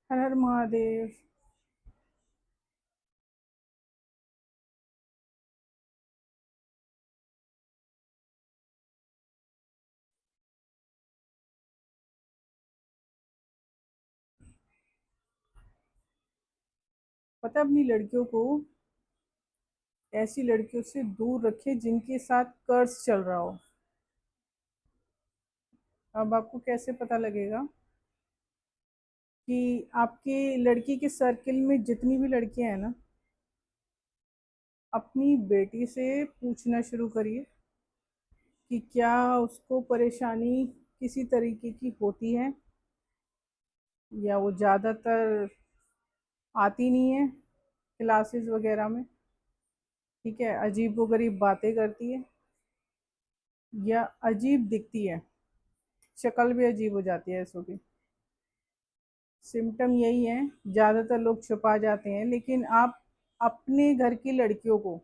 हर हर महादेव। पता है, अपनी लड़कियों को ऐसी लड़कियों से दूर रखे जिनके साथ कर्ज चल रहा हो। अब आपको कैसे पता लगेगा कि आपके लड़की के सर्किल में जितनी भी लड़कियां हैं ना, अपनी बेटी से पूछना शुरू करिए कि क्या उसको परेशानी किसी तरीके की होती है, या वो ज़्यादातर आती नहीं है क्लासेस वगैरह में। ठीक है, अजीबोगरीब बातें करती है या अजीब दिखती है, शक्ल भी अजीब हो जाती है ऐसों की। सिम्टम यही है। ज़्यादातर लोग छुपा जाते हैं, लेकिन आप अपने घर की लड़कियों को,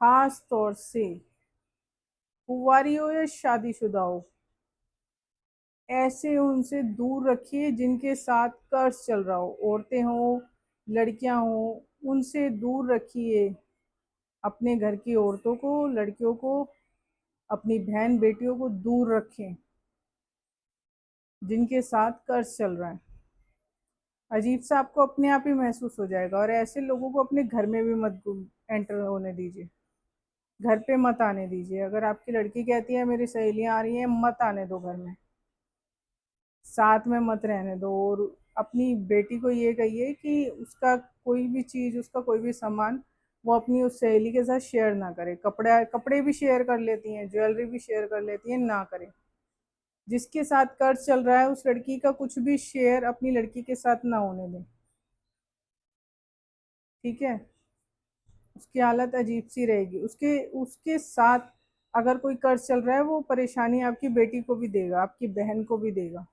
खास तौर से कुंवारी हो या शादीशुदा हो, ऐसे उनसे दूर रखिए जिनके साथ कर्ज चल रहा हो। औरतें हो, लड़कियां हो, उनसे दूर रखिए। अपने घर की औरतों को, लड़कियों को, अपनी बहन बेटियों को दूर रखें जिनके साथ कर्ज चल रहा है। अजीब सा आपको अपने आप ही महसूस हो जाएगा, और ऐसे लोगों को अपने घर में भी मत एंटर होने दीजिए। घर पे मत आने दीजिए। अगर आपकी लड़की कहती है मेरी सहेलियां आ रही हैं, मत आने दो घर में, साथ में मत रहने दो। और अपनी बेटी को ये कहिए कि उसका कोई भी चीज़, उसका कोई भी सामान वो अपनी उस सहेली के साथ शेयर ना करे। कपड़े कपड़े भी शेयर कर लेती हैं, ज्वेलरी भी शेयर कर लेती हैं, ना करें। जिसके साथ कर्ज चल रहा है उस लड़की का कुछ भी शेयर अपनी लड़की के साथ ना होने दें। ठीक है, उसकी हालत अजीब सी रहेगी। उसके उसके साथ अगर कोई कर्ज चल रहा है, वो परेशानी आपकी बेटी को भी देगा, आपकी बहन को भी देगा,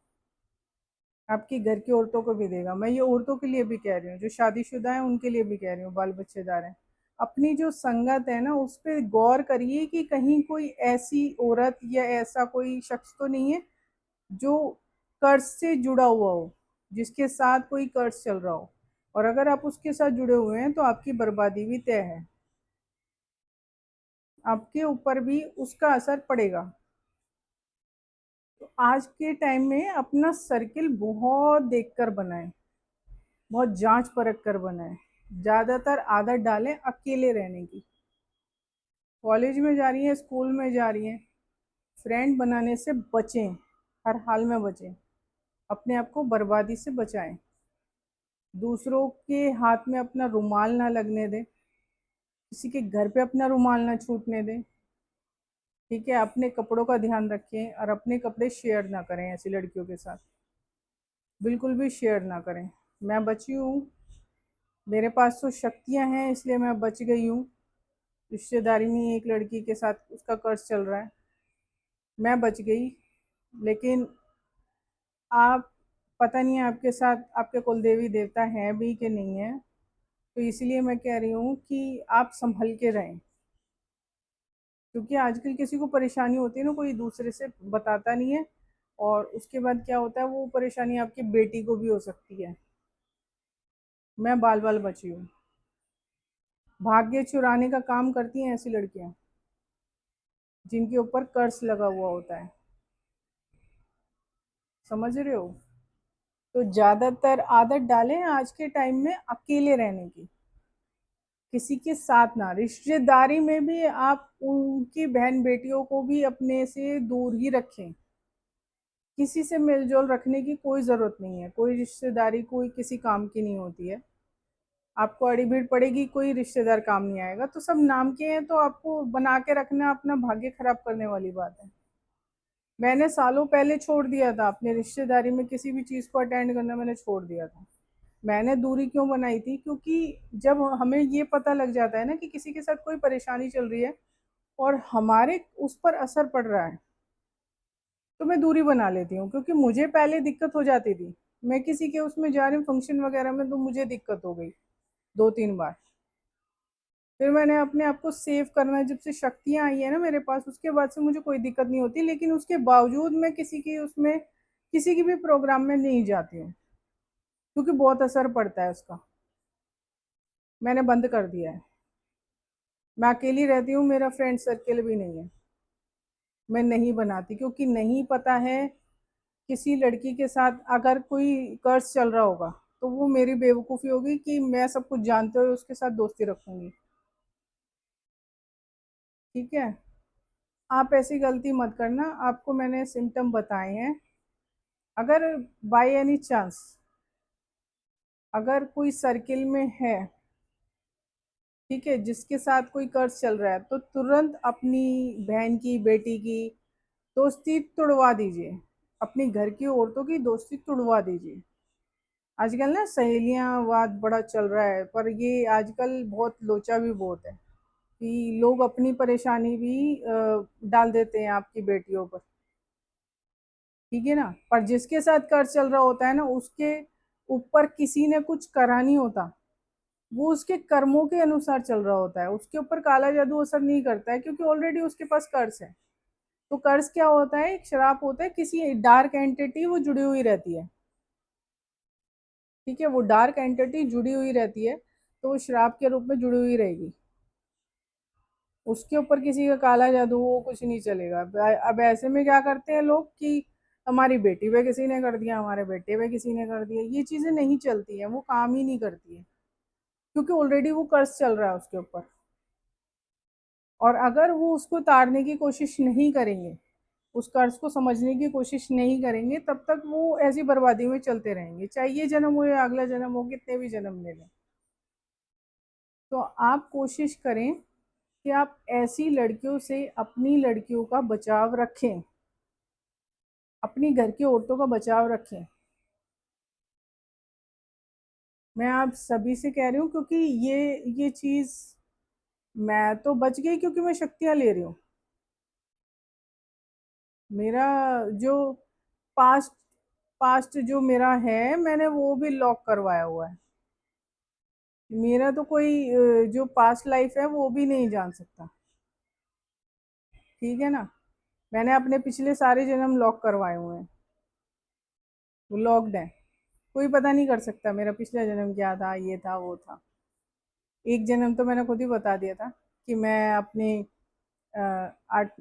आपकी घर की औरतों को भी देगा। मैं ये औरतों के लिए भी कह रही हूँ, जो शादीशुदा है उनके लिए भी कह रही हूँ, बाल बच्चेदार हैं। अपनी जो संगत है ना, उस पर गौर करिए कि कहीं कोई ऐसी औरत या ऐसा कोई शख्स तो नहीं है जो कर्ज से जुड़ा हुआ हो, जिसके साथ कोई कर्ज चल रहा हो। और अगर आप उसके साथ जुड़े हुए हैं तो आपकी बर्बादी भी तय है, आपके ऊपर भी उसका असर पड़ेगा। तो आज के टाइम में अपना सर्किल बहुत देखकर बनाएं, बहुत जांच परख कर बनाएं। ज़्यादातर आदत डालें अकेले रहने की। कॉलेज में जा रही हैं, स्कूल में जा रही हैं, फ्रेंड बनाने से बचें, हर हाल में बचें। अपने आप को बर्बादी से बचाएं। दूसरों के हाथ में अपना रुमाल ना लगने दें, किसी के घर पे अपना रुमाल ना छूटने दें। ठीक है, अपने कपड़ों का ध्यान रखें, और अपने कपड़े शेयर ना करें ऐसी लड़कियों के साथ, बिल्कुल भी शेयर ना करें। मैं बची हूँ, मेरे पास तो शक्तियाँ हैं, इसलिए मैं बच गई हूँ। रिश्तेदारी में एक लड़की के साथ उसका कर्ज चल रहा है, मैं बच गई। लेकिन आप, पता नहीं है आपके साथ आपके कुल देवी देवता हैं भी कि नहीं है। तो इसलिए मैं कह रही हूँ कि आप संभल के रहें, क्योंकि आजकल किसी को परेशानी होती है ना, कोई दूसरे से बताता नहीं है। और उसके बाद क्या होता है, वो परेशानी आपकी बेटी को भी हो सकती है। मैं बाल बाल बची हूँ। भाग्य चुराने का काम करती हैं ऐसी लड़कियां जिनके ऊपर कर्ज लगा हुआ होता है। समझ रहे हो? तो ज्यादातर आदत डालें आज के टाइम में अकेले रहने की, किसी के साथ ना। रिश्तेदारी में भी आप उनकी बहन बेटियों को भी अपने से दूर ही रखें। किसी से मेलजोल रखने की कोई ज़रूरत नहीं है। कोई रिश्तेदारी कोई किसी काम की नहीं होती है। आपको अड़ी भीड़ पड़ेगी, कोई रिश्तेदार काम नहीं आएगा। तो सब नाम के हैं, तो आपको बना के रखना अपना भाग्य खराब करने वाली बात है। मैंने सालों पहले छोड़ दिया था अपने रिश्तेदारी में किसी भी चीज़ को अटेंड करना, मैंने छोड़ दिया था। मैंने दूरी क्यों बनाई थी? क्योंकि जब हमें ये पता लग जाता है ना कि किसी के साथ कोई परेशानी चल रही है और हमारे उस पर असर पड़ रहा है, तो मैं दूरी बना लेती हूँ। क्योंकि मुझे पहले दिक्कत हो जाती थी, मैं किसी के उसमें जा रही हूँ फंक्शन वगैरह में, तो मुझे दिक्कत हो गई 2-3 बार। फिर मैंने अपने आप को सेव करना, जब से शक्तियाँ आई है ना मेरे पास, उसके बाद से मुझे कोई दिक्कत नहीं होती। लेकिन उसके बावजूद मैं किसी की उसमें, किसी की भी प्रोग्राम में नहीं जाती हूँ। क्योंकि बहुत असर पड़ता है उसका। मैंने बंद कर दिया है। मैं अकेली रहती हूँ, मेरा फ्रेंड सर्किल भी नहीं है। मैं नहीं बनाती, क्योंकि नहीं पता है किसी लड़की के साथ अगर कोई कर्ज चल रहा होगा तो वो मेरी बेवकूफ़ी होगी कि मैं सब कुछ जानते हुए उसके साथ दोस्ती रखूंगी। ठीक है। आप ऐसी गलती मत करना। आपको मैंने सिम्टम बताए हैं। अगर बाय एनी चांस अगर कोई सर्किल में है, ठीक है, जिसके साथ कोई कर्ज चल रहा है, तो तुरंत अपनी बहन की, बेटी की दोस्ती तुड़वा दीजिए। अपनी घर की औरतों की दोस्ती तुड़वा दीजिए। आजकल ना सहेलियां वाद बड़ा चल रहा है, पर ये आजकल बहुत लोचा भी बहुत है कि लोग अपनी परेशानी भी डाल देते हैं आपकी बेटियों पर। ठीक है ना। पर जिसके साथ कर्ज चल रहा होता है ना, उसके ऊपर किसी ने कुछ करा नहीं होता। वो उसके कर्मों के अनुसार चल रहा होता है। उसके ऊपर काला जादू असर नहीं करता है, क्योंकि ऑलरेडी उसके पास कर्ज है। तो कर्ज क्या होता है? एक श्राप होता है, किसी डार्क एंटिटी वो जुड़ी हुई रहती है। ठीक है, वो डार्क एंटिटी जुड़ी हुई रहती है, तो वो श्राप के रूप में जुड़ी हुई रहेगी। उसके ऊपर किसी का काला जादू वो कुछ नहीं चलेगा। अब ऐसे में क्या करते हैं लोग कि हमारी बेटी पे किसी ने कर दिया, हमारे बेटे पे किसी ने कर दिया। ये चीजें नहीं चलती हैं, वो काम ही नहीं करती है, क्योंकि ऑलरेडी वो कर्ज चल रहा है उसके ऊपर। और अगर वो उसको तारने की कोशिश नहीं करेंगे, उस कर्ज को समझने की कोशिश नहीं करेंगे, तब तक वो ऐसी बर्बादी में चलते रहेंगे, चाहे ये जन्म हो या अगला जन्म हो, कितने भी जन्म ले लें। तो आप कोशिश करें कि आप ऐसी लड़कियों से अपनी लड़कियों का बचाव रखें, अपनी घर की औरतों का बचाव रखें। मैं आप सभी से कह रही हूँ, क्योंकि ये चीज़ मैं तो बच गई, क्योंकि मैं शक्तियाँ ले रही हूँ। मेरा जो पास्ट पास्ट जो मेरा है, मैंने वो भी लॉक करवाया हुआ है। मेरा तो कोई जो पास्ट लाइफ है वो भी नहीं जान सकता। ठीक है ना। मैंने अपने पिछले सारे जन्म लॉक करवाए हुए हैं, वो लॉक्ड है। कोई पता नहीं कर सकता मेरा पिछला जन्म क्या था, ये था वो था। एक जन्म तो मैंने खुद ही बता दिया था कि मैं अपने आठ